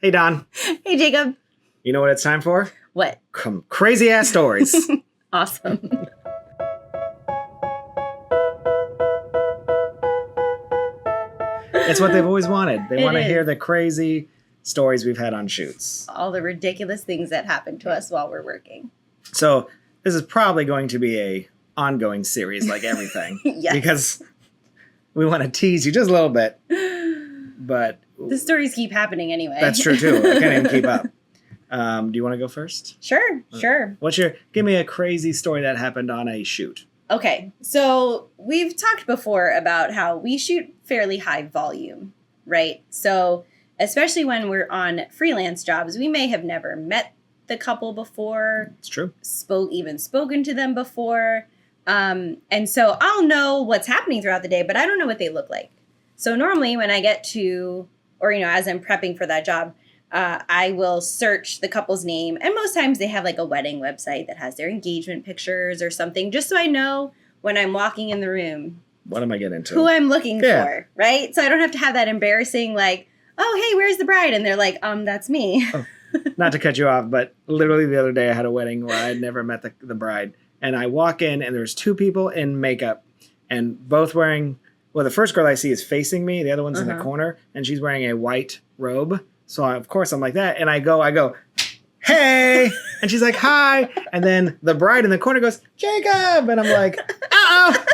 Hey, Don. Hey, Jacob. You know what it's time for? What? Crazy ass stories. Awesome. It's what they've always wanted. They want to is. hear the crazy stories we've had on shoots. All the ridiculous things that happen to us while we're working. So this is probably going to be a ongoing series like everything. Yes. Because we want to tease you just a little bit. But the stories keep happening anyway. That's true too. I can't even keep up. Do you want to go first? Sure. Give me a crazy story that happened on a shoot. Okay. So we've talked before about how we shoot fairly high volume, right? So especially when we're on freelance jobs, we may have never met the couple before. It's true. Spoken to them before. And so I'll know what's happening throughout the day, but I don't know what they look like. So normally when I get to, or, as I'm prepping for that job, I will search the couple's name. And most times they have like a wedding website that has their engagement pictures or something, just so I know when I'm walking in the room. What am I getting into? Who I'm looking for, right? So I don't have to have that embarrassing like, oh, hey, where's the bride? And they're like, that's me. Oh, not to cut you off, but literally the other day I had a wedding where I had never met the bride. And I walk in and there's two people in makeup and both wearing, well, the first girl I see is facing me. The other one's in the corner and she's wearing a white robe. So of course I'm like that. And I go, hey. And she's like, hi. And then the bride in the corner goes, Jacob. And I'm like, uh-oh.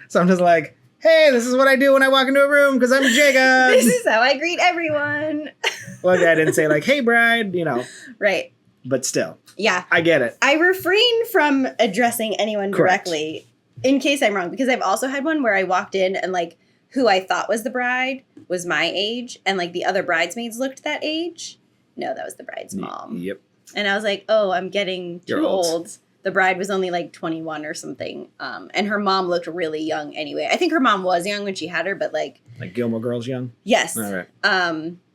So I'm just like, hey, this is what I do when I walk into a room because I'm Jacob. This is how I greet everyone. Well, I didn't say like, hey, bride, Right. But still. Yeah. I get it. I refrain from addressing anyone directly in case I'm wrong, because I've also had one where I walked in and like who I thought was the bride was my age and like the other bridesmaids looked that age. No, that was the bride's mom. Yep. And I was like, oh, I'm getting too old. The bride was only like 21 or something. And her mom looked really young anyway. I think her mom was young when she had her, but like Gilmore Girls young? Yes. All right.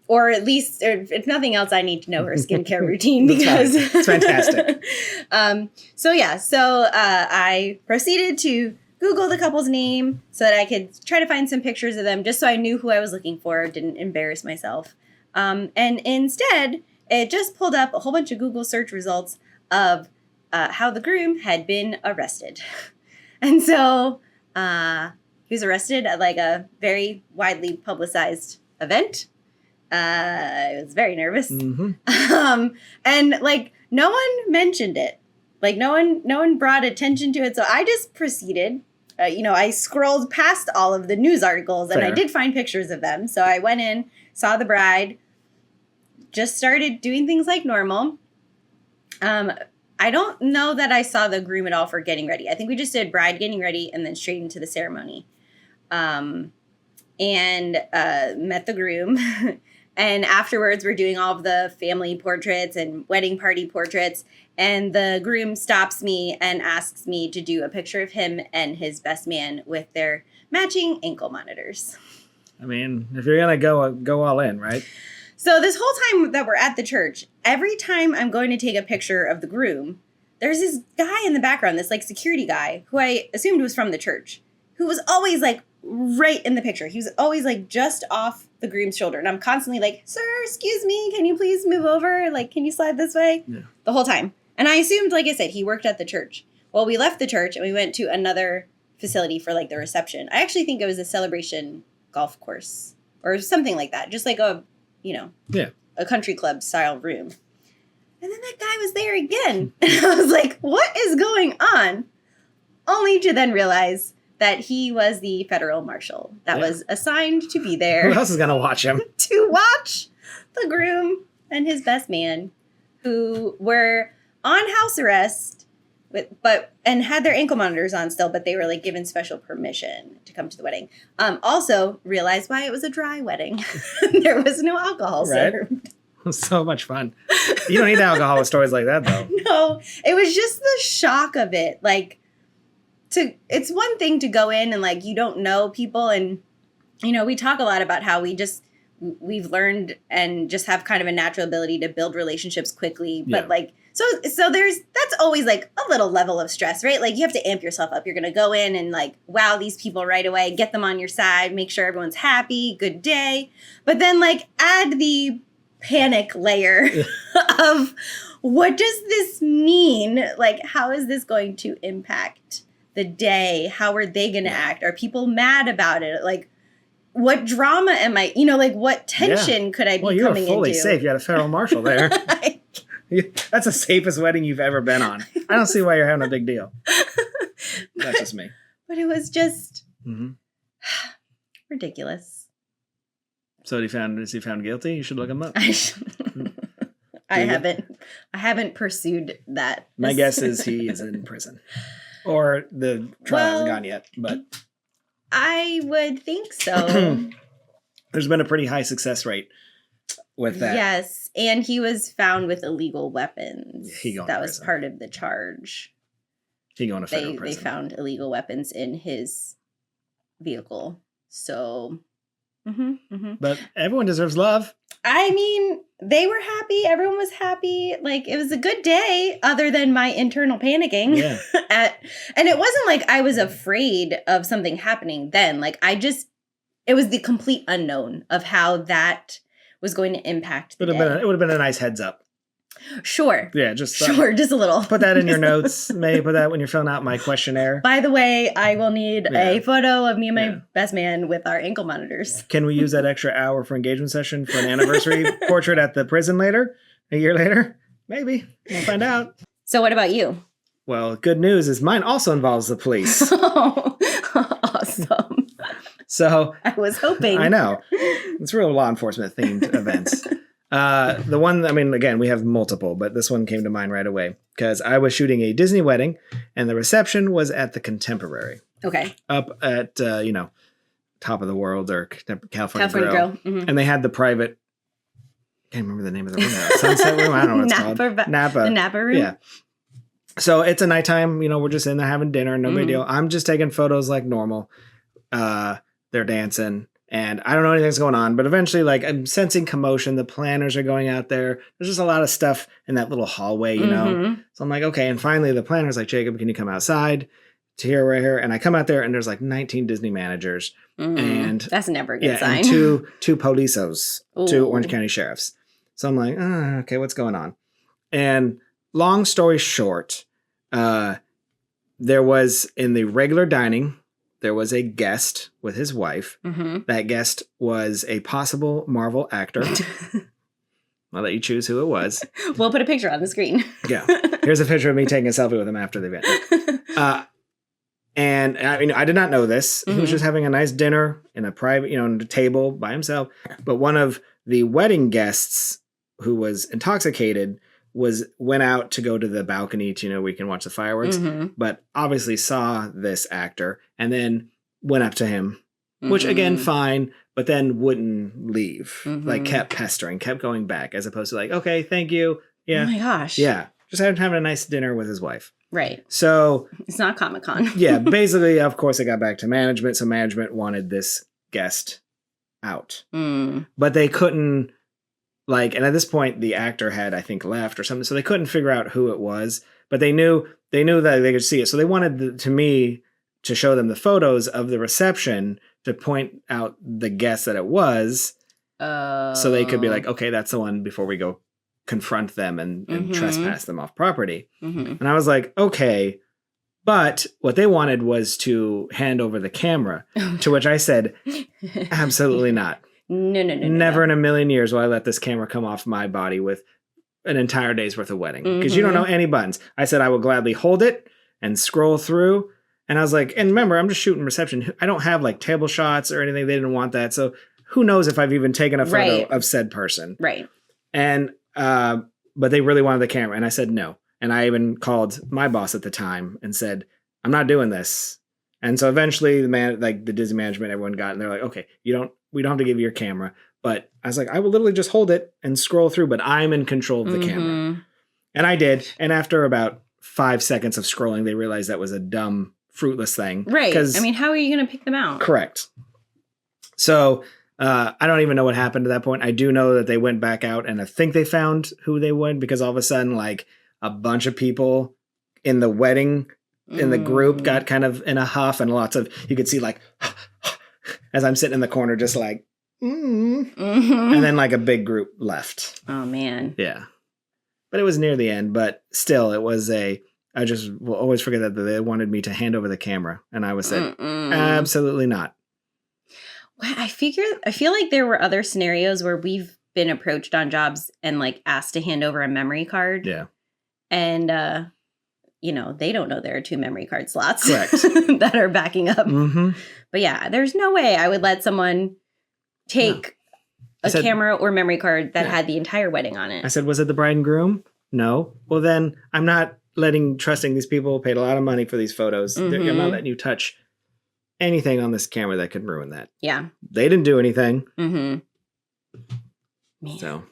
Or at least, if nothing else, I need to know her skincare routine because it's fantastic. So I proceeded to Google the couple's name so that I could try to find some pictures of them just so I knew who I was looking for, didn't embarrass myself. And instead, it just pulled up a whole bunch of Google search results of how the groom had been arrested. And so he was arrested at like a very widely publicized event. I was very nervous. Mm-hmm. And like no one mentioned it. Like no one brought attention to it. So I just proceeded. I scrolled past all of the news articles and I did find pictures of them. So I went in, saw the bride, just started doing things like normal. I don't know that I saw the groom at all for getting ready. I think we just did bride getting ready and then straight into the ceremony. And met the groom. And afterwards, we're doing all of the family portraits and wedding party portraits. And the groom stops me and asks me to do a picture of him and his best man with their matching ankle monitors. I mean, if you're going to go all in, right? So this whole time that we're at the church, every time I'm going to take a picture of the groom, there's this guy in the background, this like security guy who I assumed was from the church, who was always like right in the picture. He was always like just off the groom's shoulder. And I'm constantly like, sir, excuse me, can you please move over? Like, can you slide this way? Yeah. The whole time. And I assumed, like I said, he worked at the church. Well, we left the church and we went to another facility for like the reception. I actually think it was a Celebration golf course or something like that. Just like a country club style room. And then that guy was there again. And I was like, what is going on? Only to then realize that he was the federal marshal that was assigned to be there. Who else is going to watch him? To watch the groom and his best man, who were on house arrest, and had their ankle monitors on still, but they were like given special permission to come to the wedding. Also realized why it was a dry wedding. There was no alcohol served. So much fun. You don't need alcohol with stories like that, though. No, it was just the shock of it. Like, it's one thing to go in and like you don't know people, and we talk a lot about how we've learned and just have kind of a natural ability to build relationships quickly, but like so that's always like a little level of stress, right? Like you have to amp yourself up. You're gonna go in and like wow these people right away, get them on your side, make sure everyone's happy, good day, but then like add the panic layer of what does this mean? Like, how is this going to impact the day? How are they going to act? Are people mad about it? Like, what drama am I, like, what tension could I be coming into? Well, you're fully safe. You had a federal marshal there. That's the safest wedding you've ever been on. I don't see why you're having a big deal. That's just me. But it was just ridiculous. So is he found guilty? You should look him up. I haven't pursued that. My guess is he is in prison. Or the trial hasn't gone yet, but I would think so. There's been a pretty high success rate with that. Yes, and he was found with illegal weapons. That was part of the charge. He going to federal prison. They found illegal weapons in his vehicle. So, But everyone deserves love. I mean, they were happy. Everyone was happy. Like, it was a good day, other than my internal panicking. Yeah. And it wasn't like I was afraid of something happening then. Like, it was the complete unknown of how that was going to impact the day. It would have been a nice heads up. Sure. Yeah, just just a little. Put that in your notes. Maybe put that when you're filling out my questionnaire. By the way, I will need a photo of me and my best man with our ankle monitors. Can we use that extra hour for engagement session for an anniversary portrait at the prison a year later? Maybe. We'll find out. So what about you? Well, good news is mine also involves the police. Oh, awesome. So I was hoping. I know. It's real law enforcement themed events. The one, I mean, again, we have multiple, but this one came to mind right away because I was shooting a Disney wedding and the reception was at the Contemporary. Okay. Up at, Top of the World or California Grill. Mm-hmm. And they had the private, I can't remember the name of the room now. Sunset room? I don't know what it's called. Napa. The Napa room? Yeah. So it's a nighttime, we're just in there having dinner, no big deal. I'm just taking photos like normal. They're dancing. And I don't know anything's going on, but eventually, I'm sensing commotion. The planners are going out there. There's just a lot of stuff in that little hallway, So I'm like, okay. And finally, the planner's like, Jacob, can you come outside to here, right here? And I come out there, and there's 19 Disney managers, and that's never a good sign. And two policeos, two Orange County sheriffs. So I'm like, okay, what's going on? And long story short, there was in the regular dining. There was a guest with his wife. Mm-hmm. That guest was a possible Marvel actor. I'll let you choose who it was. We'll put a picture on the screen. Yeah. Here's a picture of me taking a selfie with him after the event. And I mean, I did not know this. Mm-hmm. He was just having a nice dinner in a private, on a table by himself. But one of the wedding guests who was intoxicated went out to go to the balcony to, we can watch the fireworks, but obviously saw this actor and then went up to him, which again, fine, but then wouldn't leave, kept pestering, kept going back as opposed to okay, thank you. Yeah. Oh my gosh. Yeah. Just having a nice dinner with his wife. Right. So it's not Comic-Con. Yeah. Basically, of course, it got back to management. So management wanted this guest out, but they couldn't. And at this point, the actor had, I think, left or something, so they couldn't figure out who it was. But they knew that they could see it, so they wanted me to show them the photos of the reception to point out the guest that it was, so they could be like, okay, that's the one. Before we go confront them and trespass them off property. Mm-hmm. And I was like, okay, but what they wanted was to hand over the camera. To which I said, absolutely not. No. Never in a million years will I let this camera come off my body with an entire day's worth of wedding. Because you don't know any buttons. I said I will gladly hold it and scroll through. And I was like, and remember, I'm just shooting reception. I don't have table shots or anything. They didn't want that. So who knows if I've even taken a photo of said person. Right. And, but they really wanted the camera. And I said no. And I even called my boss at the time and said, I'm not doing this. And so eventually the Disney management, everyone got, and they're like, okay, we don't have to give you your camera. But I was like, I will literally just hold it and scroll through, but I'm in control of the camera. And I did. And after about 5 seconds of scrolling, they realized that was a dumb, fruitless thing. Right. I mean, how are you going to pick them out? Correct. So I don't even know what happened at that point. I do know that they went back out and I think they found who they would, because all of a sudden, a bunch of people in the wedding in the group got kind of in a huff, and you could see as I'm sitting in the corner, just And then like a big group left. Oh, man. Yeah. But it was near the end. But still, it was I just will always forget that they wanted me to hand over the camera. And I was said, absolutely not. I feel like there were other scenarios where we've been approached on jobs and like asked to hand over a memory card. Yeah. And, they don't know there are 2 memory card slots Correct. that are backing up. Mm-hmm. But yeah, there's no way I would let someone take a camera or memory card that had the entire wedding on it. I said, was it the bride and groom? No. Well, then I'm not trusting these people, paid a lot of money for these photos. Mm-hmm. I'm not letting you touch anything on this camera that could ruin that. Yeah. They didn't do anything. Mm-hmm. Man. So,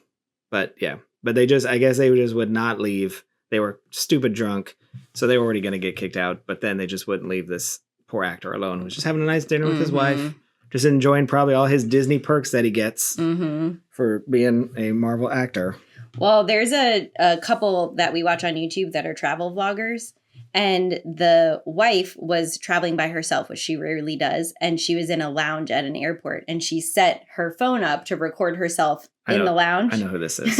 but yeah. But I guess they just would not leave. They were stupid drunk. So they were already going to get kicked out. But then they just wouldn't leave this poor actor alone who was just having a nice dinner with his wife. Just enjoying probably all his Disney perks that he gets for being a Marvel actor. Well, there's a couple that we watch on YouTube that are travel vloggers. And the wife was traveling by herself, which she rarely does. And she was in a lounge at an airport. And she set her phone up to record herself in the lounge. I know who this is.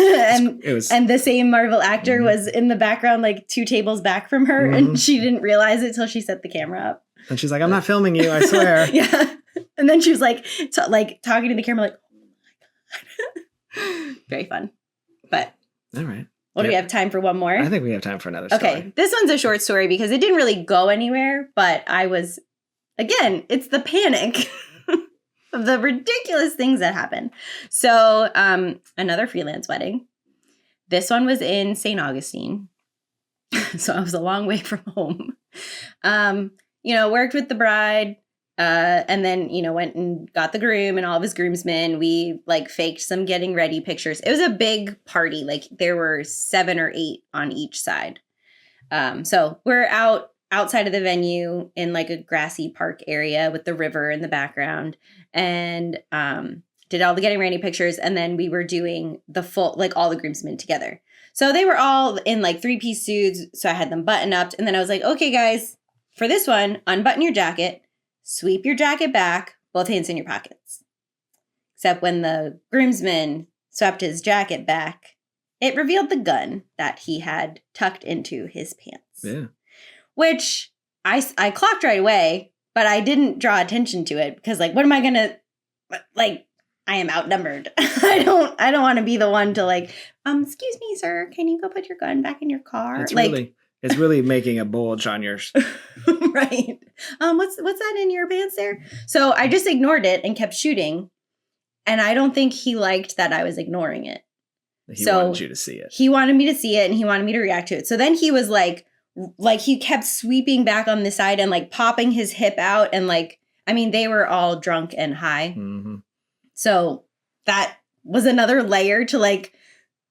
and the same Marvel actor was in the background, like 2 tables back from her. And she didn't realize it till she set the camera up. And she's like, I'm not filming you, I swear. Yeah. And then she was like, talking to the camera, like, oh my God. Very fun. But. All right. Do we have time for one more? I think we have time for another story. Okay. This one's a short story because it didn't really go anywhere, but again, it's the panic of the ridiculous things that happen. So, another freelance wedding. This one was in St. Augustine. So I was a long way from home. Worked with the bride. And then, went and got the groom and all of his groomsmen. We faked some getting ready pictures. It was a big party. Like there were 7 or 8 on each side. So we're outside of the venue in like a grassy park area with the river in the background and, did all the getting ready pictures. And then we were doing the full, all the groomsmen together. So they were all in 3-piece suits. So I had them buttoned up and then I was like, okay, guys, for this one, unbutton your jacket. Sweep your jacket back, both hands in your pockets. Except when the groomsman swept his jacket back, it revealed the gun that he had tucked into his pants. Yeah. Which I clocked right away, but I didn't draw attention to it because what am I going to, I am outnumbered. I don't want to be the one to excuse me, sir, can you go put your gun back in your car? It's really making a bulge on your... Right. What's that in your pants there? So I just ignored it and kept shooting. And I don't think he liked that I was ignoring it. He wanted you to see it. He wanted me to see it and he wanted me to react to it. So then he was he kept sweeping back on the side and popping his hip out. And they were all drunk and high. Mm-hmm. So that was another layer to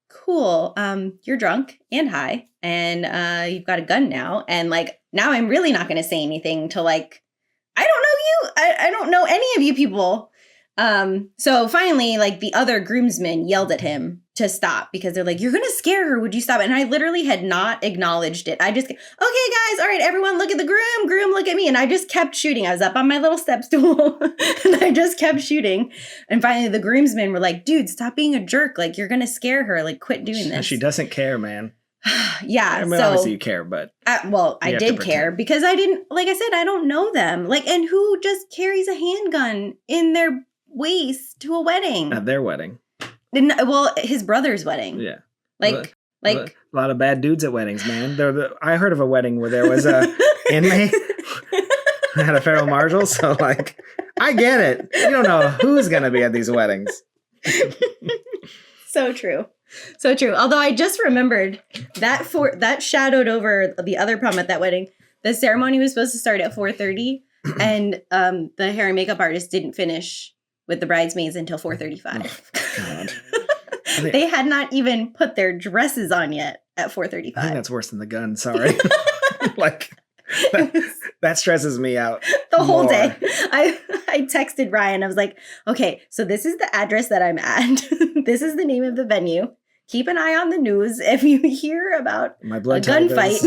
cool, you're drunk and high and you've got a gun now. And now I'm really not going to say anything to I don't know you. I don't know any of you people. So finally, the other groomsmen yelled at him to stop because they're you're going to scare her. Would you stop? And I literally had not acknowledged it. I just, okay, guys. All right, everyone look at the groom, look at me. And I just kept shooting. I was up on my little step stool and I just kept shooting. And finally the groomsmen were dude, stop being a jerk. You're going to scare her. Quit doing this. She doesn't care, man. Yeah. I mean, obviously you care, but. I did care because I didn't, like I said, I don't know them. And who just carries a handgun in their waist to a wedding? At their wedding. His brother's wedding. Yeah. A lot of bad dudes at weddings, man. I heard of a wedding where there was a inmate that had a feral marshal, so I get it. You don't know who's gonna be at these weddings. So true. So true. Although I just remembered that shadowed over the other problem at that wedding. The ceremony was supposed to start at 4:30 and the hair and makeup artist didn't finish with the bridesmaids until 4:35. Oh, God. They had not even put their dresses on yet at 4:35. I think that's worse than the gun. Sorry. That stresses me out. The whole day. I texted Ryan. I was like, okay, so this is the address that I'm at. This is the name of the venue. Keep an eye on the news. If you hear about a gunfight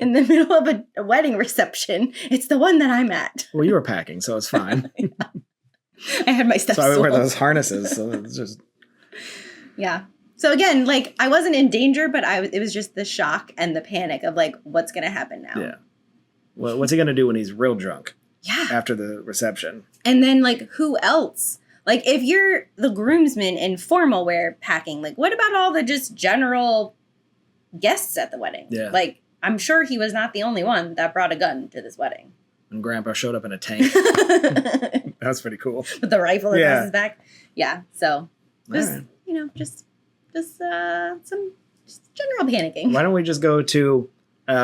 in the middle of a wedding reception, it's the one that I'm at. Well, you were packing, so it's fine. I had my steps So I would wear stolen. those harnesses. So it's just Yeah. So again, like I wasn't in danger, but it was just the shock and the panic of like, what's going to happen now? yeah. Well, what's he gonna do when he's real drunk Yeah. after the reception? And then like who else? Like if you're the groomsman in formal wear packing, like what about all the just general guests at the wedding? Yeah. Like I'm sure he was not the only one that brought a gun to this wedding. And Grandpa showed up in a tank. With That was pretty cool. the rifle across Yeah. his back. Yeah. So just, All right. you know, just some just general panicking. Why don't we just go to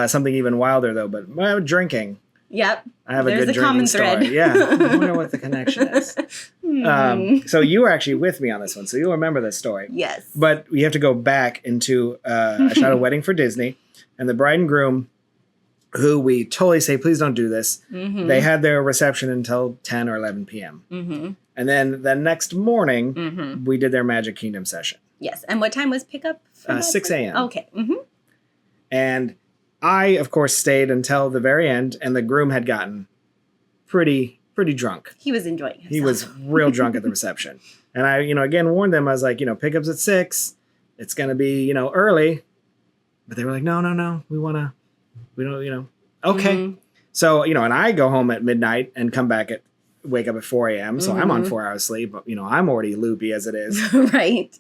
something even wilder though? But drinking. Yep. I have There's a good a common drinking story. thread. Yeah, I wonder what the connection is. So you were actually with me on this one, so you'll remember this story. Yes. But we have to go back into a shot of Wedding for Disney, and the bride and groom, who we totally say, please don't do this. Mm-hmm. They had their reception until 10 or 11 p.m. Mm-hmm. And then the next morning, Mm-hmm. we did their Magic Kingdom session. Yes. And what time was pickup? for that 6 thing? a.m. Okay. Mm-hmm. And I, of course, stayed until the very end, and the groom had gotten pretty drunk. He was enjoying himself. He was real drunk at the reception. And I, again warned them. I was like, pickup's at 6. It's going to be, early. But they were like, no. We don't, okay. Mhm. So, and I go home at midnight and wake up at 4 a.m. So I'm on Mhm. 4 hours sleep. But, I'm already loopy as it is. Right.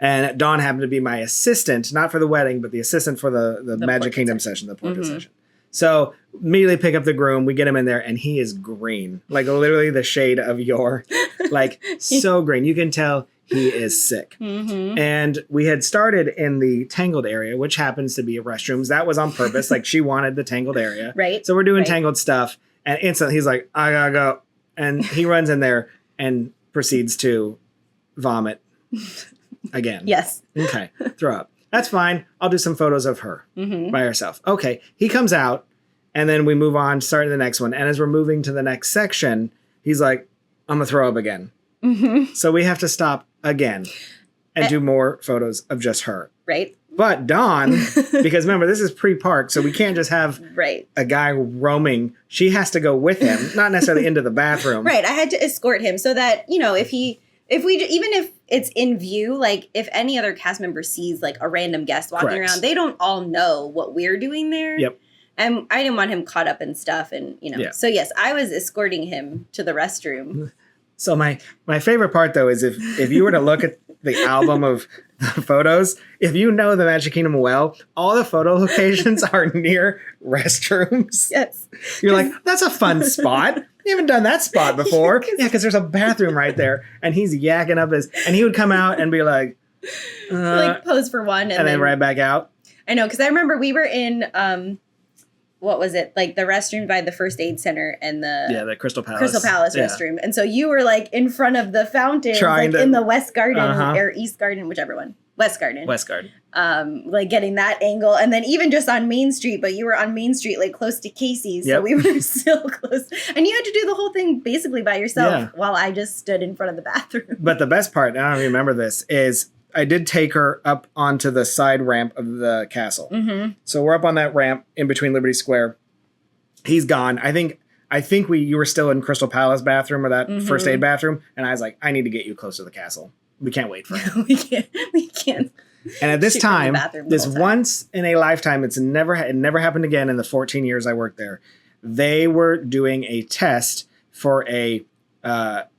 And Dawn happened to be my assistant, not for the wedding, but the assistant for the Magic portrait Kingdom session, the portrait Mhm. session. So immediately pick up the groom. We get him in there, and he is green, like literally the shade of your, like so green. You can tell he is sick. Mm-hmm. And we had started in the Tangled area, which happens to be restrooms. That was on purpose. Like she wanted the Tangled area. Right. So we're doing Right. Tangled stuff, and instantly he's like, I gotta go. And he runs in there and proceeds to vomit again. Yes. Okay. Throw up. That's fine. I'll do some photos of her Mm-hmm. by herself. Okay. He comes out, and then we move on, starting the next one. And as we're moving to the next section, he's like, I'm going to throw up again. Mm-hmm. So we have to stop again and do more photos of just her. Right. But Dawn, because remember, this is pre-park, so we can't just have Right. a guy roaming. She has to go with him, not necessarily into the bathroom. Right. I had to escort him so that, even if it's in view, like if any other cast member sees like a random guest walking Correct. around, they don't all know what we're doing there. Yep. And I didn't want him caught up in stuff. And, Yeah. so yes, I was escorting him to the restroom. So my favorite part though is if you were to look at the album of photos, if you know the Magic Kingdom well, all the photo locations are near restrooms. Yes. You're like, that's a fun spot. You haven't done that spot before. Yeah, because there's a bathroom right there, and he's yakking up and he would come out and be like Like pose for one. and then right back out. I know, because I remember we were in, what was it? Like the restroom by the first aid center and The Crystal Palace. Crystal Palace Yeah. restroom. And so you were like in front of the fountain, Trying like to- in the West Garden Uh-huh. or East Garden, whichever one. West Garden. West Garden. Like getting that angle. And then even just on Main Street, but you were on Main Street, like close to Casey's. Yep. So we were still close. And you had to do the whole thing basically by yourself Yeah. while I just stood in front of the bathroom. But the best part, and I don't remember this, is I did take her up onto the side ramp of the castle. Mm-hmm. So we're up on that ramp in between Liberty Square. He's gone. I think you were still in Crystal Palace bathroom or that Mhm. first aid bathroom, and I was like, I need to get you close to the castle. We can't wait for him. We can't. And at this Shoot from the time, bathroom the this whole time. once in a lifetime, it never happened again in the 14 years I worked there. They were doing a test for a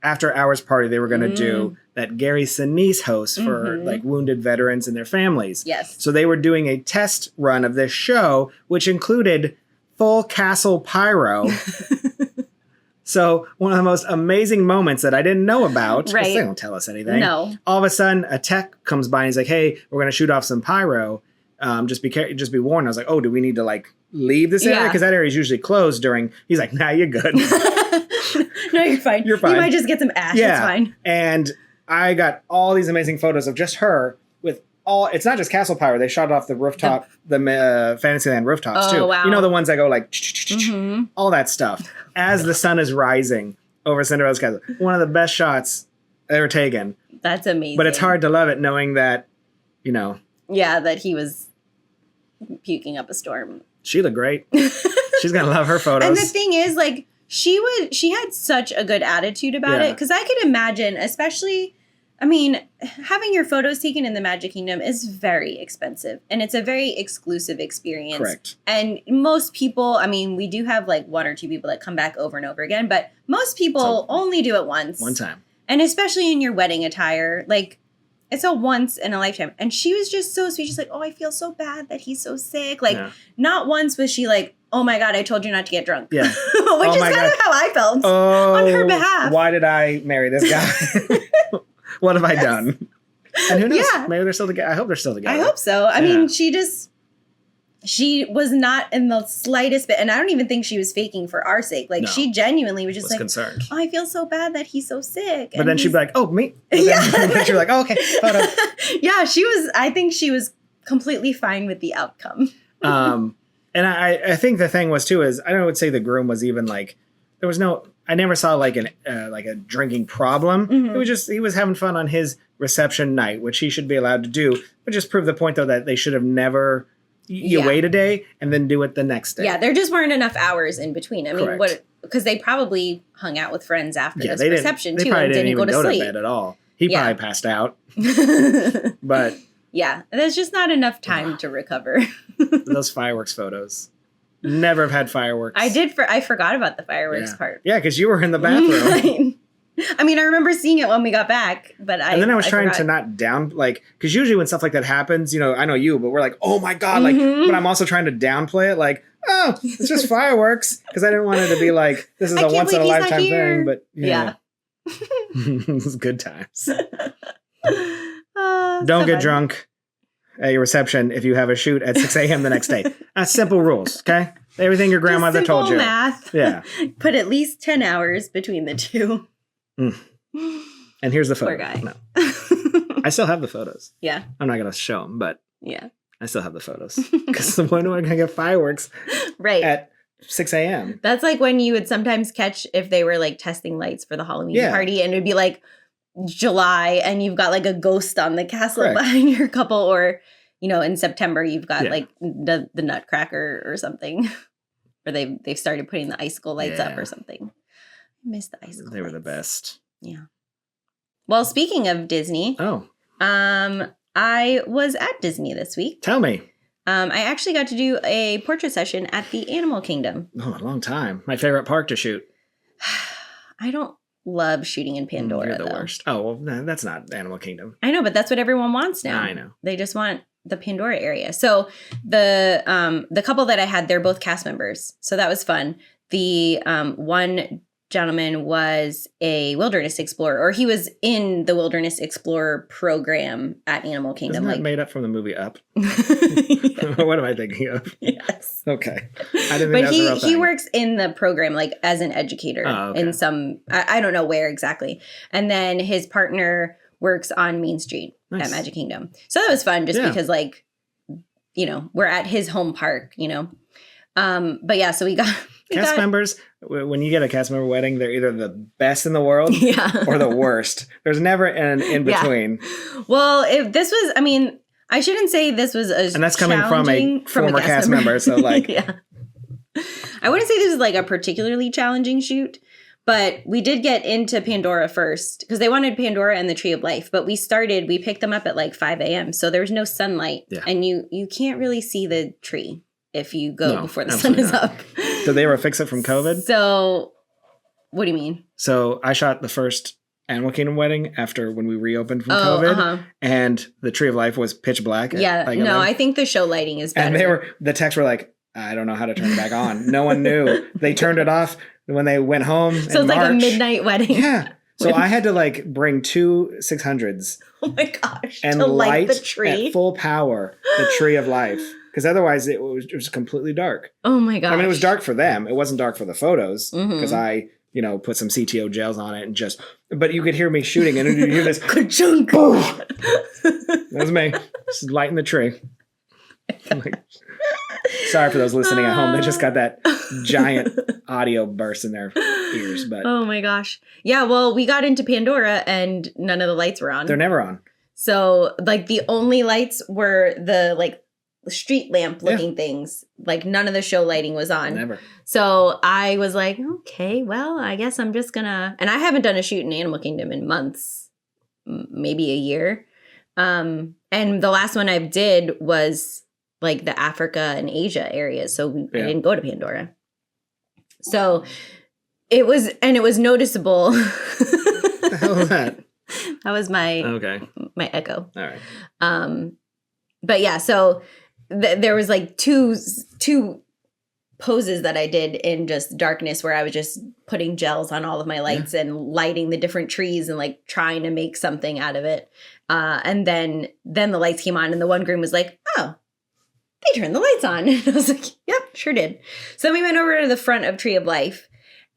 after hours party they were going to do that Gary Sinise hosts for Mhm. like wounded veterans and their families. Yes. So they were doing a test run of this show, which included full castle pyro. So one of the most amazing moments that I didn't know about, 'cause Right. they don't tell us anything. No. All of a sudden, a tech comes by and he's like, "Hey, we're going to shoot off some pyro. Just be warned." I was like, "Oh, do we need to like leave this area? Yeah. Because that area is usually closed during." He's like, "Nah, you're good." No, you're fine. You're fine. You might just get some ash. Yeah. It's fine. And I got all these amazing photos of just her with all. It's not just castle pyro. They shot it off the rooftop, the Fantasyland rooftops Oh, too. wow. You know the ones that go like Mhm. all that stuff as the sun is rising over Cinderella's castle. One of the best shots ever taken. That's amazing. But it's hard to love it knowing that, Yeah, that he was puking up a storm. she looked great. She's gonna love her photos. And the thing is, like, she had such a good attitude about it, because I could imagine, especially, I mean, having your photos taken in the Magic Kingdom is very expensive, and it's a very exclusive experience. Correct. And most people, I mean, we do have like one or two people that come back over and over again, but most people only do it once. One time. And especially in your wedding attire, like, it's a once in a lifetime. And she was just so sweet. She's like, oh, I feel so bad that he's so sick. Like, not once was she like, oh my God, I told you not to get drunk. Yeah. Which is kind of how I felt on her behalf. Why did I marry this guy? What have I done? And who knows? Yeah. Maybe they're still together. I hope they're still together. I hope so. I mean, she was not in the slightest bit, and I don't even think she was faking for our sake. Like, she genuinely was just like, concerned. Oh, I feel so bad that he's so sick. But then she'd be like, oh, me? And then she'd be like, oh, okay, photo. Yeah, I think she was completely fine with the outcome. And I think the thing was, too, is I would say the groom was even like, there was no, I never saw like a drinking problem. Mm-hmm. It was just, he was having fun on his reception night, which he should be allowed to do, but just prove the point, though, that they should have never, you wait a day and then do it the next day. Yeah, there just weren't enough hours in between. I mean, because they probably hung out with friends after this reception, too, and didn't go to sleep. To bed at all. He probably passed out. But yeah, there's just not enough time to recover. Those fireworks photos. Never have had fireworks. I forgot about the fireworks part. Yeah, because you were in the bathroom. I mean, I remember seeing it when we got back, but and then I was trying to not down, like, because usually when stuff like that happens, you know, I know you, but we're like, oh my God, like, but I'm also trying to downplay it, like, oh, it's just fireworks, because I didn't want it to be like, this is a once in a lifetime thing, but yeah. This is good times. Don't get drunk at your reception if you have a shoot at 6 a.m. the next day. That's simple rules, okay? Everything your grandmother told you. Math. Yeah. Put at least 10 hours between the two. And here's the photo. Poor guy. No. I still have the photos. Yeah. I'm not going to show them, but yeah, I still have the photos. Because when am I going to get fireworks at 6 a.m.? That's like when you would sometimes catch if they were like testing lights for the Halloween party, and it would be like July and you've got like a ghost on the castle behind your couple, or, you know, in September you've got like the Nutcracker or something, or they've started putting the icicle lights up or something. I miss the icicle They were the best. Yeah. Well, speaking of Disney, I was at Disney this week. Tell me. I actually got to do a portrait session at the Animal Kingdom. Oh, a long time. My favorite park to shoot. I don't love shooting in Pandora. You're the worst. Oh, well, no, that's not Animal Kingdom. I know, but that's what everyone wants now. I know. They just want the Pandora area. So the couple that I had, they're both cast members. So that was fun. The one gentleman was a wilderness explorer, or he was in the wilderness explorer program at Animal Kingdom. Isn't that made up from the movie Up? What am I thinking of? Yes. Okay. I didn't think that was a real thing. He works in the program, like as an educator in some, I don't know where exactly. And then his partner works on Main Street at Magic Kingdom. So that was fun just because, like, you know, we're at his home park, you know. But yeah, so we got cast members. When you get a cast member wedding, they're either the best in the world or the worst. There's never an in between. Yeah. Well, if this was, I mean, I shouldn't say this was and that's coming from a former cast member. So like, I wouldn't say this is like a particularly challenging shoot, but we did get into Pandora first because they wanted Pandora and the Tree of Life. But we picked them up at like 5 a.m. So there was no sunlight, and you can't really see the tree if you go before the sun is up. Did they ever fix it from COVID? So, what do you mean? So I shot the first Animal Kingdom wedding after when we reopened from COVID, and the Tree of Life was pitch black. I think the show lighting is better. And the techs were like, I don't know how to turn it back on. No one knew. They turned it off when they went home. So it's like a midnight wedding. Yeah. So I had to like bring 2 600s. Oh my gosh! And to light the tree at full power, the Tree of Life. Because otherwise it was completely dark. Oh my gosh. I mean, it was dark for them. It wasn't dark for the photos because I, put some CTO gels on it and but you could hear me shooting and you hear this ka-chunk. That was me. Just lighting the tree. Sorry for those listening at home. They just got that giant audio burst in their ears. But oh my gosh. Yeah, well, we got into Pandora and none of the lights were on. They're never on. So like the only lights were the like street lamp looking things. Like none of the show lighting was on. Never. So I was like, okay, well, I guess I'm just gonna, and I haven't done a shoot in Animal Kingdom in months, maybe a year. And the last one I did was like the Africa and Asia areas. So I didn't go to Pandora. So it was noticeable. What the hell was that? That was my echo. All right. But yeah, so there was like two poses that I did in just darkness where I was just putting gels on all of my lights and lighting the different trees and like trying to make something out of it. And then the lights came on and the one groom was like, oh, they turned the lights on. And I was like, yep, sure did. So we went over to the front of Tree of Life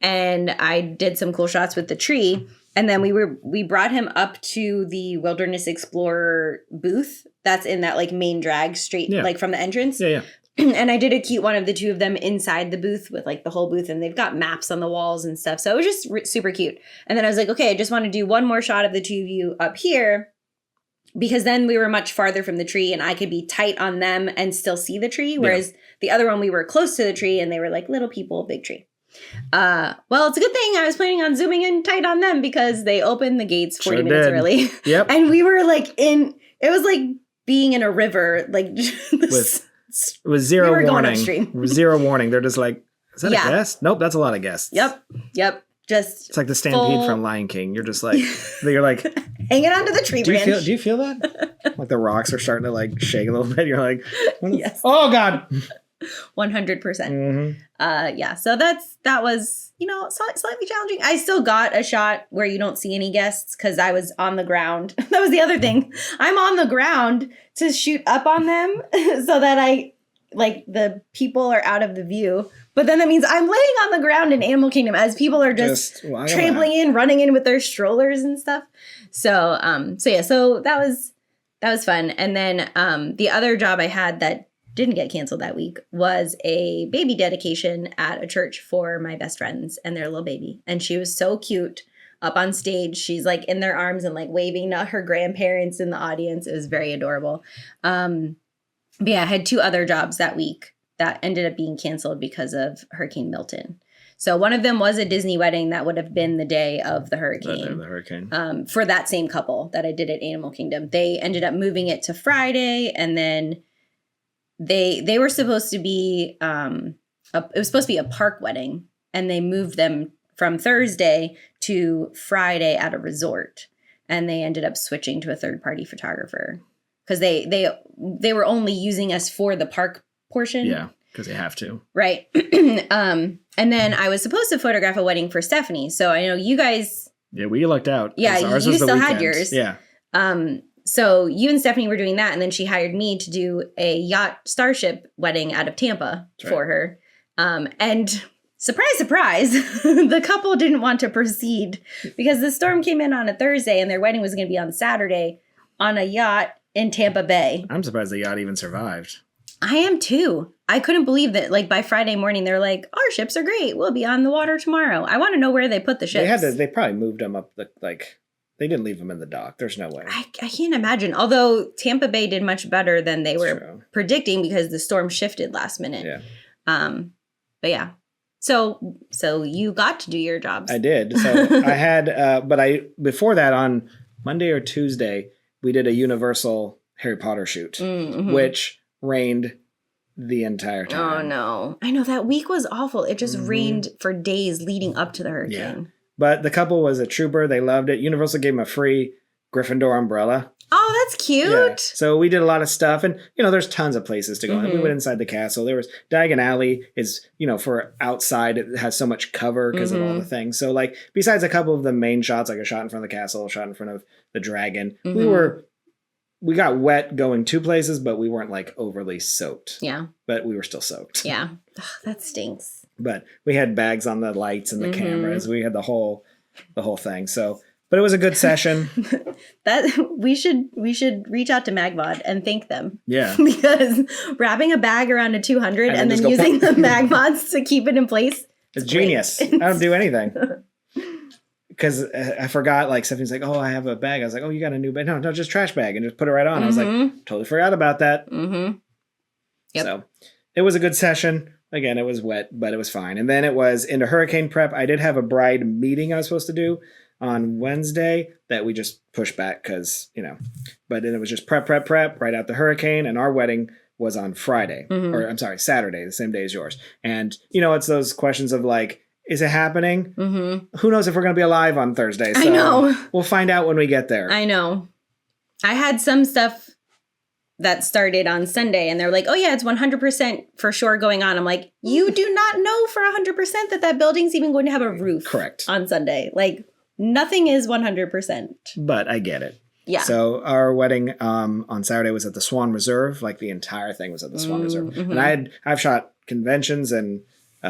and I did some cool shots with the tree. And then we brought him up to the Wilderness Explorer booth that's in that like main drag straight, like from the entrance. Yeah. And I did a cute one of the two of them inside the booth with like the whole booth, and they've got maps on the walls and stuff. So it was just super cute. And then I was like, okay, I just want to do one more shot of the two of you up here, because then we were much farther from the tree and I could be tight on them and still see the tree. Whereas the other one, we were close to the tree and they were like little people, big tree. Well, it's a good thing I was planning on zooming in tight on them because they opened the gates 40 minutes early. Yep. And we were like it was like being in a river, like It was zero warning. Zero warning. They're just like, is that a guest? Nope, that's a lot of guests. Yep. Just it's like the stampede from Lion King. You're just like hanging onto the tree branch. Do you feel that? Like the rocks are starting to like shake a little bit. You're like, yes. Oh God. 100%. Mm-hmm. So that was, slightly challenging. I still got a shot where you don't see any guests because I was on the ground. That was the other thing. I'm on the ground to shoot up on them so that the people are out of the view. But then that means I'm laying on the ground in Animal Kingdom as people are just trampling in, running in with their strollers and stuff. So that was fun. And then the other job I had that didn't get canceled that week was a baby dedication at a church for my best friends and their little baby. And she was so cute up on stage. She's like in their arms and like waving to her grandparents in the audience. It was very adorable. But yeah, I had two other jobs that week that ended up being canceled because of Hurricane Milton. So one of them was a Disney wedding that would have been the day of the hurricane. For that same couple that I did at Animal Kingdom. They ended up moving it to Friday, and then they were supposed to be it was supposed to be a park wedding, and they moved them from Thursday to Friday at a resort, and they ended up switching to a third-party photographer because they were only using us for the park portion. Yeah, because they have to. Right. And then I was supposed to photograph a wedding for Stephanie, so I know you guys. Yeah, we lucked out. Yeah, ours you was still the had yours. Yeah. So you and Stephanie were doing that, and then she hired me to do a yacht starship wedding out of Tampa for her. And surprise, surprise, the couple didn't want to proceed because the storm came in on a Thursday and their wedding was going to be on Saturday on a yacht in Tampa Bay. I'm surprised the yacht even survived. I am too. I couldn't believe that like by Friday morning, they're like, our ships are great. We'll be on the water tomorrow. I want to know where they put the ships. They probably moved them up they didn't leave them in the dock. There's no way. I can't imagine. Although Tampa Bay did much better than they were predicting because the storm shifted last minute. Yeah. But yeah. So you got to do your jobs. I did. So I had, before that on Monday or Tuesday, we did a Universal Harry Potter shoot, which rained the entire time. Oh no. I know that week was awful. It just rained for days leading up to the hurricane. Yeah. But the couple was a trooper. They loved it. Universal gave them a free Gryffindor umbrella. Oh, that's cute. Yeah. So we did a lot of stuff. And, there's tons of places to go. And we went inside the castle. There was Diagon Alley is, for outside, it has so much cover because of all the things. So, besides a couple of the main shots, like a shot in front of the castle, a shot in front of the dragon, we got wet going two places, but we weren't, overly soaked. Yeah. But we were still soaked. Yeah. Ugh, that stinks. But we had bags on the lights and the cameras. We had the whole thing. So, but it was a good session. That we should reach out to Magmod and thank them. Yeah. Because wrapping a bag around a 200 and then using the Magmods to keep it in place. It's genius. I don't do anything. Because I forgot, Stephanie's like, oh, I have a bag. I was like, oh, you got a new bag. No, just trash bag. And just put it right on. I was like, totally forgot about that. Yep. So it was a good session. Again, it was wet, but it was fine. And then it was into hurricane prep. I did have a bride meeting I was supposed to do on Wednesday that we just pushed back because, but then it was just prep right out the hurricane. And our wedding was on Friday, or I'm sorry, Saturday, the same day as yours. And, it's those questions of like, is it happening? Who knows if we're going to be alive on Thursday? So I know. We'll find out when we get there. I know. I had some stuff that started on Sunday and they're like, oh yeah, it's 100% for sure going on. I'm like, you do not know for 100% that building's even going to have a roof. Correct. On Sunday. Like nothing is 100%. But I get it. Yeah. So our wedding on Saturday was at the Swan Reserve. Like the entire thing was at the Swan Reserve. And I've shot conventions and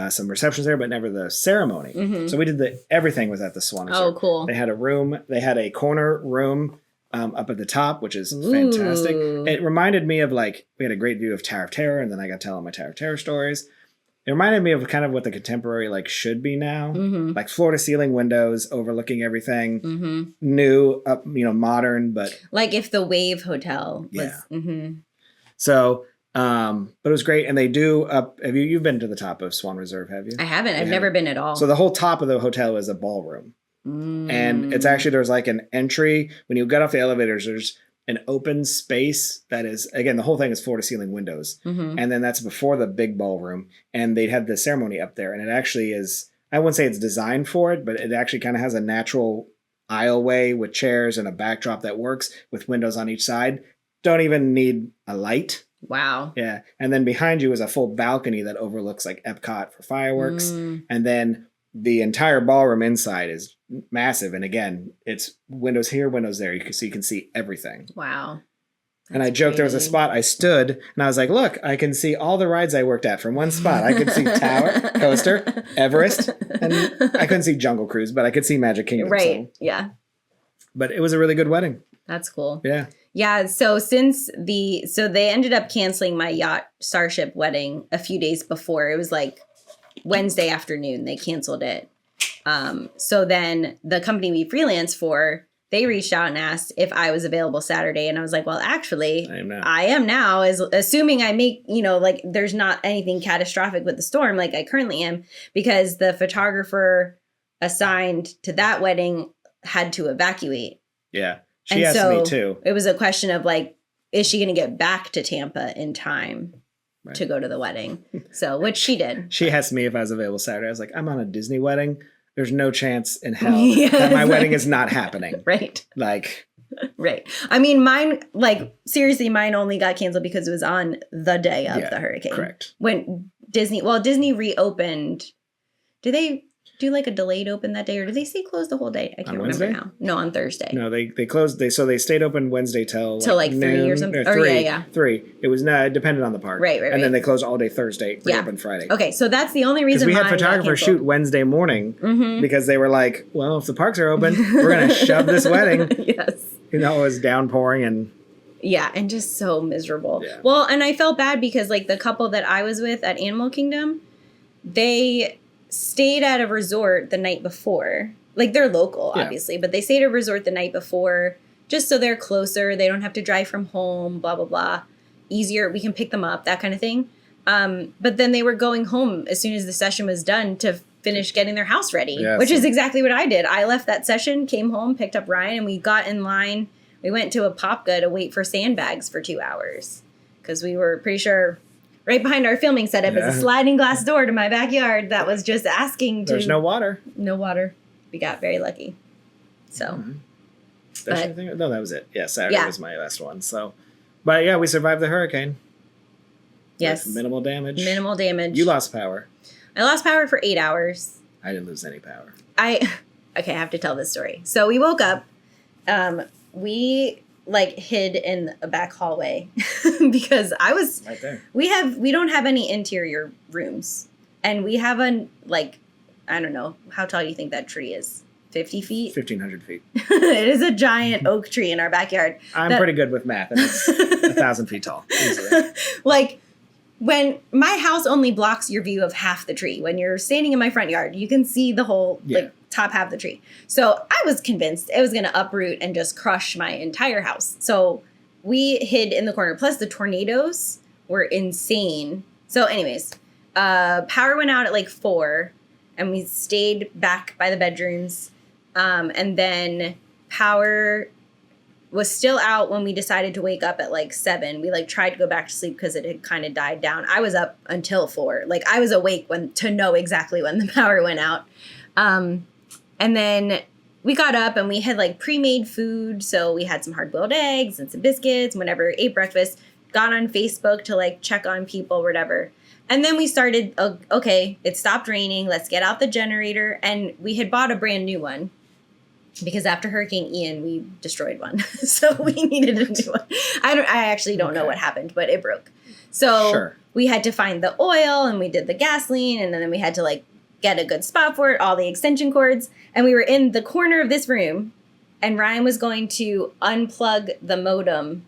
some receptions there, but never the ceremony. So we did everything was at the Swan Reserve. Oh, cool. They had a corner room up at the top, which is fantastic. It reminded me of we had a great view of Tower of Terror, and then I got telling my Tower of Terror stories. It reminded me of kind of what the contemporary should be now, like floor to ceiling windows overlooking everything, new, up, modern, but like if the Wave Hotel was. Yeah. So, but it was great, and they do up. You've been to the top of Swan Reserve? Have you? I haven't. I've never been at all. So the whole top of the hotel is a ballroom. And it's actually, there's an entry. When you get off the elevators, there's an open space that is, again, the whole thing is floor to ceiling windows. And then that's before the big ballroom. And they'd had the ceremony up there. And it actually is, I wouldn't say it's designed for it, but it actually kind of has a natural aisleway with chairs and a backdrop that works with windows on each side. Don't even need a light. Wow. Yeah. And then behind you is a full balcony that overlooks Epcot for fireworks. And then the entire ballroom inside is massive. And again, it's windows here, windows there. So you can see everything. Wow. And I joked, there was a spot I stood and I was like, look, I can see all the rides I worked at from one spot. I could see Tower, Coaster, Everest, and I couldn't see Jungle Cruise, but I could see Magic Kingdom. Right. So. Yeah. But it was a really good wedding. That's cool. Yeah. Yeah. So they ended up canceling my yacht Starship wedding a few days before. It was Wednesday afternoon. They canceled it. So then the company we freelance for, they reached out and asked if I was available Saturday. And I was like, well, actually, I am now, assuming I make, there's not anything catastrophic with the storm like I currently am, because the photographer assigned to that wedding had to evacuate. Yeah. She asked me too. It was a question of is she going to get back to Tampa in time to go to the wedding? So, which she did. She asked me if I was available Saturday. I was like, I'm on a Disney wedding. There's no chance in hell that my wedding is not happening. Right. Right. I mean, mine, seriously, mine only got canceled because it was on the day of the hurricane. Correct. When Disney reopened. Did they do a delayed open that day, or did they stay closed the whole day? I can't remember now. No, on Thursday. No, they closed. They stayed open Wednesday till 3 noon, or something. Or 3. Yeah. 3. It was not dependent on the park. Right. And then they closed all day Thursday. Reopened Friday. Okay, so that's the only reason. Because we had photographers shoot Wednesday morning because they were like, "Well, if the parks are open, we're gonna shove this wedding." Yes. It was downpouring and. Yeah, and just so miserable. Yeah. Well, and I felt bad because the couple that I was with at Animal Kingdom, they stayed at a resort the night before. They're local, obviously, but they stayed at a resort the night before just so they're closer. They don't have to drive from home, blah, blah, blah. Easier. We can pick them up, that kind of thing. But then they were going home as soon as the session was done to finish getting their house ready, which is exactly what I did. I left that session, came home, picked up Ryan, and we got in line. We went to a Popka to wait for sandbags for 2 hours because we were pretty sure right behind our filming setup is a sliding glass door to my backyard that was just asking to... There's no water. No water. We got very lucky. So... No, that was it. Yeah, Saturday was my last one. So, but yeah, we survived the hurricane. Yes. With minimal damage. Minimal damage. You lost power. I lost power for 8 hours. I didn't lose any power. Okay, I have to tell this story. So we woke up. We hid in a back hallway because I was right there. We don't have any interior rooms, and we have I don't know, how tall do you think that tree is? 50 feet? 1,500 feet. It is a giant oak tree in our backyard. I'm pretty good with math, and it's 1,000 feet tall. Easily. When my house only blocks your view of half the tree. When you're standing in my front yard, you can see the whole top half of the tree. So I was convinced it was going to uproot and just crush my entire house. So we hid in the corner. Plus the tornadoes were insane. So anyways, power went out at like 4 and we stayed back by the bedrooms. And then power was still out when we decided to wake up at like 7. We like tried to go back to sleep because it had kind of died down. I was up until 4. Like I was awake to know exactly when the power went out. And then we got up and we had like pre-made food. So we had some hard-boiled eggs and some biscuits and whatever, ate breakfast, got on Facebook to like check on people, whatever. And then we started, okay, it stopped raining. Let's get out the generator. And we had bought a brand new one because after Hurricane Ian, we destroyed one. So we needed a new one. I actually don't know what happened, but it broke. So we had to find the oil and we did the gasoline. And then we had to like get a good spot for it, all the extension cords. And we were in the corner of this room and Ryan was going to unplug the modem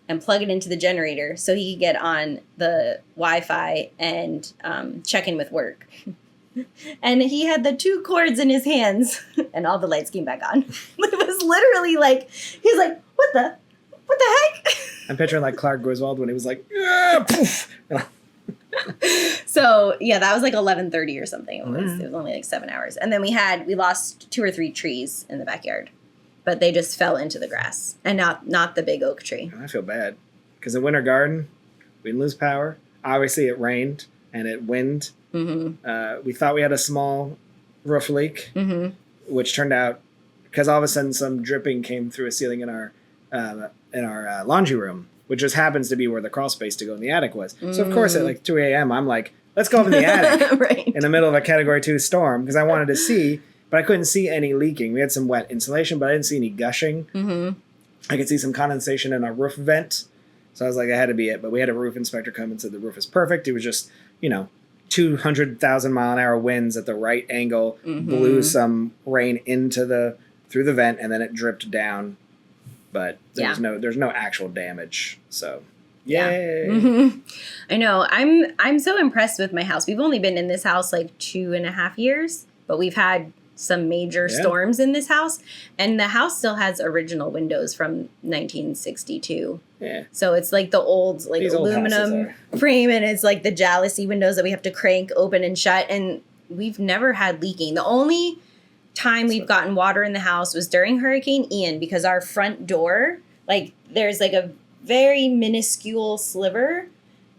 and plug it into the generator so he could get on the Wi-Fi and check in with work. And he had the 2 cords in his hands and all the lights came back on. It was literally like, he's like, what the heck? I'm picturing like Clark Griswold when he was like, yeah, poof. So yeah, that was like 11:30 or something. It was only like 7 hours. And then we lost 2 or 3 trees in the backyard. But they just fell into the grass and not the big oak tree. I feel bad because the winter garden, we didn't lose power. Obviously, it rained and it wind. Mm-hmm. We thought we had a small roof leak, which turned out because all of a sudden some dripping came through a ceiling in our laundry room, which just happens to be where the crawl space to go in the attic was. So of course at like 2 a.m. I'm like, let's go up in the attic right. in the middle of a Category 2 storm because I wanted to see. But I couldn't see any leaking. We had some wet insulation, but I didn't see any gushing. Mm-hmm. I could see some condensation in our roof vent. So I was like, that had to be it. But we had a roof inspector come and said the roof is perfect. It was just, 200,000 mile an hour winds at the right angle, blew some rain through the vent, and then it dripped down. But there's no actual damage. So yay. Yeah. Mm-hmm. I know. I'm so impressed with my house. We've only been in this house like 2.5 years. But we've had some major storms in this house. And the house still has original windows from 1962. Yeah. So it's like the old aluminum frame. And it's like the jalousie windows that we have to crank open and shut. And we've never had leaking. The only time we've gotten water in the house was during Hurricane Ian. Because our front door, like there's like a very minuscule sliver.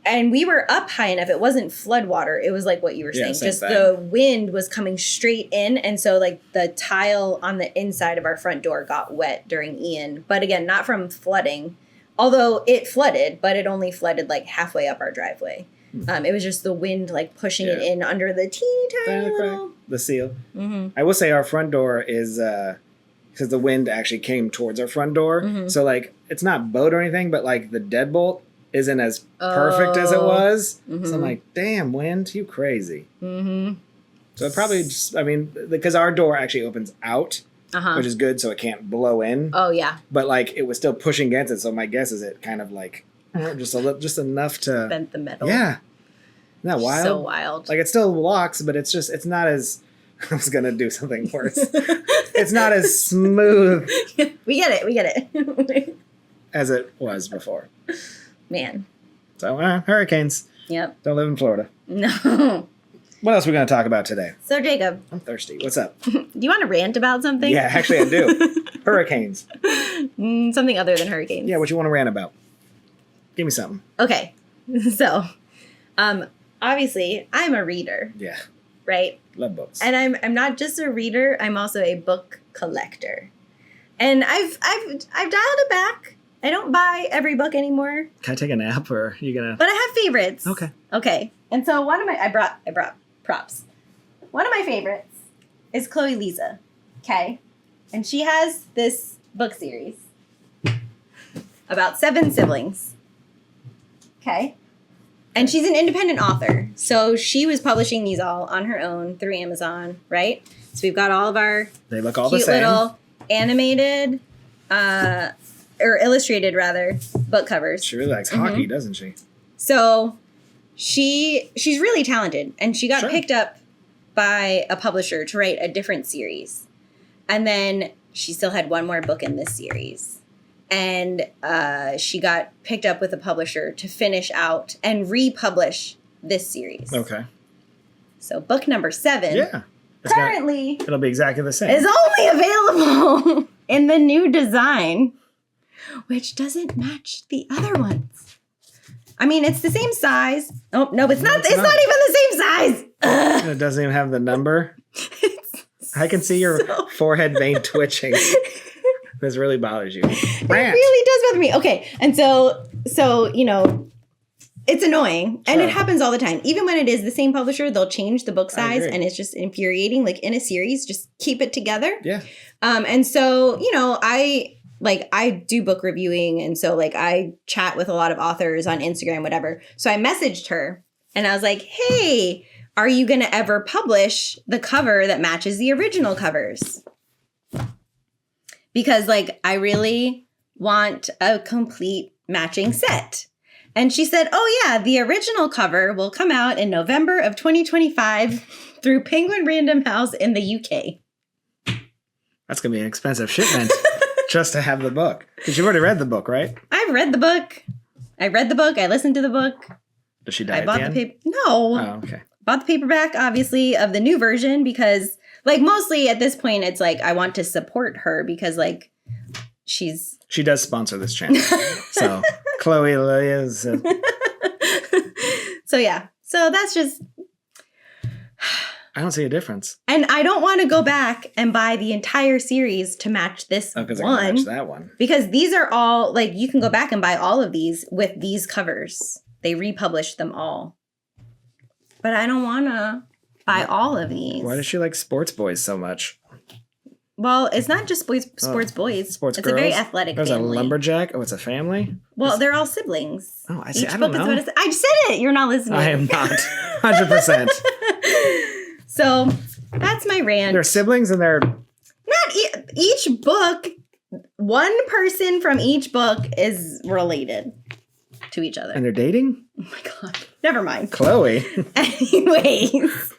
And we were up high enough. It wasn't flood water. It was like what you were saying. Just thing. The wind was coming straight in. And so like the tile on the inside of our front door got wet during Ian. But again, not from flooding. Although it flooded, but it only flooded like halfway up our driveway. It was just the wind like pushing it in under the teeny tiny little... The seal. Mm-hmm. I will say our front door is... because the wind actually came towards our front door. Mm-hmm. So like it's not bowed or anything, but like the deadbolt isn't as perfect as it was. Mm-hmm. So I'm like, damn, wind, you crazy. Mm-hmm. So it probably just, because our door actually opens out, which is good so it can't blow in. Oh, yeah. But like it was still pushing against it. So my guess is it kind of like, just enough to. Bent the metal. Yeah. Isn't that wild? So wild. Like it still locks, but it's not as, I was going to do something worse. It's not as smooth. We get it. As it was before. Man. So, hurricanes. Yep. Don't live in Florida. No. What else are we going to talk about today? So, Jacob. I'm thirsty. What's up? Do you want to rant about something? Yeah, actually I do. Hurricanes. Something other than hurricanes. Yeah, what you want to rant about? Give me something. Okay. So, obviously, I'm a reader. Yeah. Right? Love books. And I'm not just a reader, I'm also a book collector. And I've dialed it back. I don't buy every book anymore. Can I take a nap or are you gonna? But I have favorites. Okay. And so I brought props. One of my favorites is Chloe Lisa. Okay. And she has this book series about 7 siblings. Okay. And she's an independent author. So she was publishing these all on her own through Amazon, right? So we've got all of our they look all cute the same. Little animated or illustrated rather, book covers. She really likes hockey, doesn't she? So she's really talented, and she got picked up by a publisher to write a different series. And then she still had one more book in this series. and she got picked up with a publisher to finish out and republish this series. Okay. So book number 7. Yeah. Currently, it'll be exactly the same. is only available in the new design, which doesn't match the other ones. I mean, it's the same size. Oh, no, it's not. It's not even the same size. Ugh. It doesn't even have the number. I can see your forehead vein twitching. This really bothers you. It really does bother me. Okay, and so you know, it's annoying, and it happens all the time. Even when it is the same publisher, they'll change the book size, and it's just infuriating. Like in a series, just keep it together. Yeah. And so, you know, I do book reviewing, and so like I chat with a lot of authors on Instagram, whatever. So I messaged her, and I was like, "Hey, are you going to ever publish the cover that matches the original covers?" Because like I really want a complete matching set. And she said, "Oh yeah, the original cover will come out in November of 2025 through Penguin Random House in the UK." That's going to be an expensive shipment just to have the book. Because you've already read the book, right? I've read the book. I read the book. I listened to the book. Does she die I bought at the the end? paper. No. Oh, okay. Bought the paperback, obviously, of the new version because, like, mostly at this point, it's like I want to support her because, like, she does sponsor this channel. So, Chloe is... So, yeah. So, that's just... I don't see a difference. And I don't want to go back and buy the entire series to match this Because I one. can match that one. Because these are all, like, you can go back and buy all of these with these covers. They republished them all. But I don't want to buy all of these. Why does she like sports boys so much? Well, it's not just sports boys. Sports it's girls? a very athletic There's family. a lumberjack. Oh, it's a family? Well, they're all siblings. Oh, I see. Each I don't book is know. what it's, I said it. You're not listening. I am not. 100%. So that's my rant. They're siblings and they're... Not each book. One person from each book is related to each other. And they're dating? Oh my God. Never mind. Chloe. Anyways.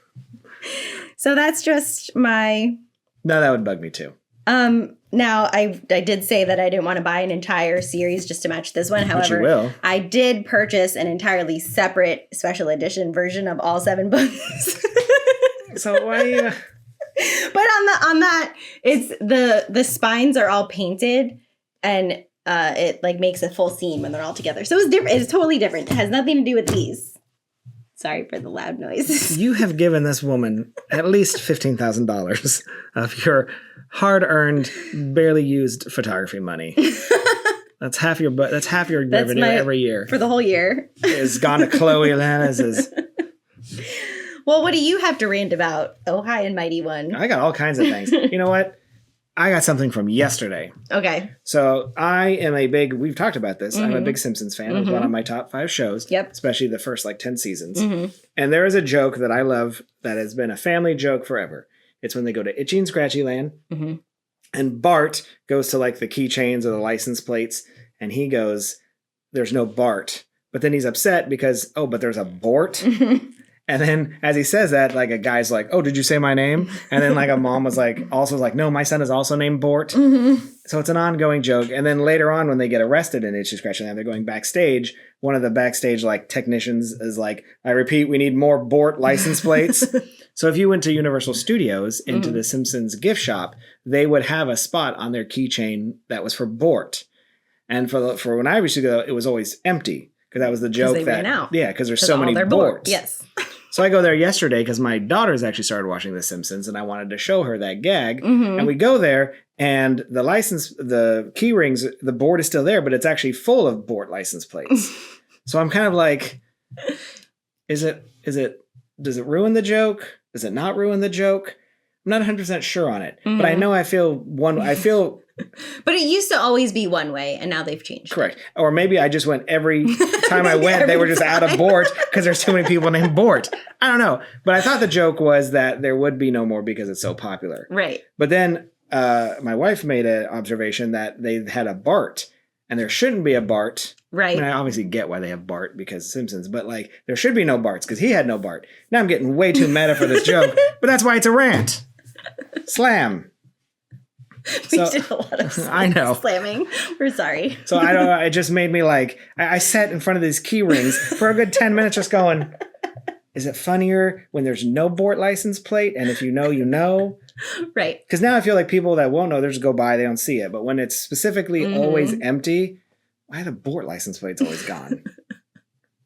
So that's just my... No, that would bug me too. Now, I did say that I didn't want to buy an entire series just to match this one. However, you will. I did purchase an entirely separate special edition version of all 7 books. So why... But on that, it's the spines are all painted, and it like makes a full scene when they're all together. So it's different. It's totally different. It has nothing to do with these. Sorry for the loud noise. You have given this woman at least $15,000 of your hard-earned, barely used photography money. That's half your revenue every year. For the whole year. Is gone to Chloe Lannis's. Well, what do you have to rant about? Oh, hi and mighty one. I got all kinds of things. You know what? I got something from yesterday. Okay. So I am we've talked about this. I'm a big Simpsons fan. It was one of my top 5 shows. Yep. Especially the first 10 seasons. And there is a joke that I love that has been a family joke forever. It's when they go to Itchy and Scratchy Land. And Bart goes to the keychains or the license plates. And he goes, "There's no Bart." But then he's upset because, but there's a Bort. And then as he says that, a guy's like, "Oh, did you say my name?" And then a mom was like, "No, my son is also named Bort." So it's an ongoing joke. And then later on when they get arrested in Itchy Scratchy Land, they're going backstage. One of the backstage technicians is like, "I repeat, we need more Bort license plates." So if you went to Universal Studios into the Simpsons gift shop, they would have a spot on their keychain that was for Bort. And for when I used to go, it was always empty. Because that was the joke they ran out. Yeah, because there's so many they're Borts. Yes. So I go there yesterday because my daughter's actually started watching The Simpsons and I wanted to show her that gag. And we go there and the key rings, the board is still there, but it's actually full of Bort license plates. So I'm kind of like, does it ruin the joke? Does it not ruin the joke? I'm not 100% sure on it, but I know I feel But it used to always be one way, and now they've changed. Correct. Or maybe I just went every time I went, they were just out of Bort because there's too many people named Bort. I don't know. But I thought the joke was that there would be no more because it's so popular. Right. But then my wife made an observation that they had a Bart, and there shouldn't be a Bart. Right. I mean, I obviously get why they have Bart because Simpsons, but there should be no Barts because he had no Bart. Now I'm getting way too meta for this joke, but that's why it's a rant. Slam. We So- did a lot of I know. slamming. We're sorry. So I don't know. It just made me like, I sat in front of these key rings for a good 10 minutes just going, is it funnier when there's no Bort license plate? And if you know, you know. Right. Because now I feel like people that won't know, they just go by, they don't see it. But when it's specifically always empty, why are the Bort license plates always gone?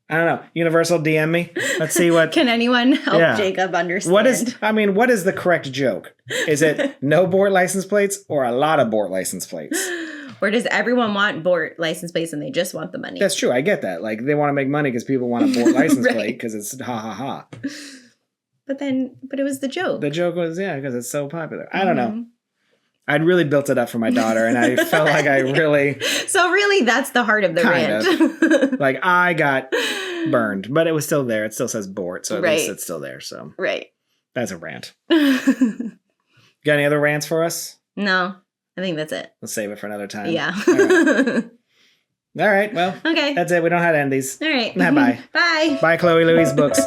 I don't know. Universal, DM me. Let's see what. Can anyone help Yeah. Jacob understand? What is the correct joke? Is it no Bort license plates or a lot of Bort license plates? Or does everyone want Bort license plates and they just want the money? That's true. I get that. Like they want to make money because people want a Bort license Right. plate because it's ha ha ha. But it was the joke. The joke was, yeah, because it's so popular. I don't Mm-hmm. know. I'd really built it up for my daughter and I felt like I really, So really, that's the heart of the Kind rant. like I got burned, but it was still there. It still says Bort, so at least it's still there. So Right. that's a rant. Got any other rants for us? No, I think that's it. Let's save it for another time. Yeah. All right. Well, Okay. that's it. We don't know how to end these. All right. Bye. Bye. Bye, Chloe Louise Books.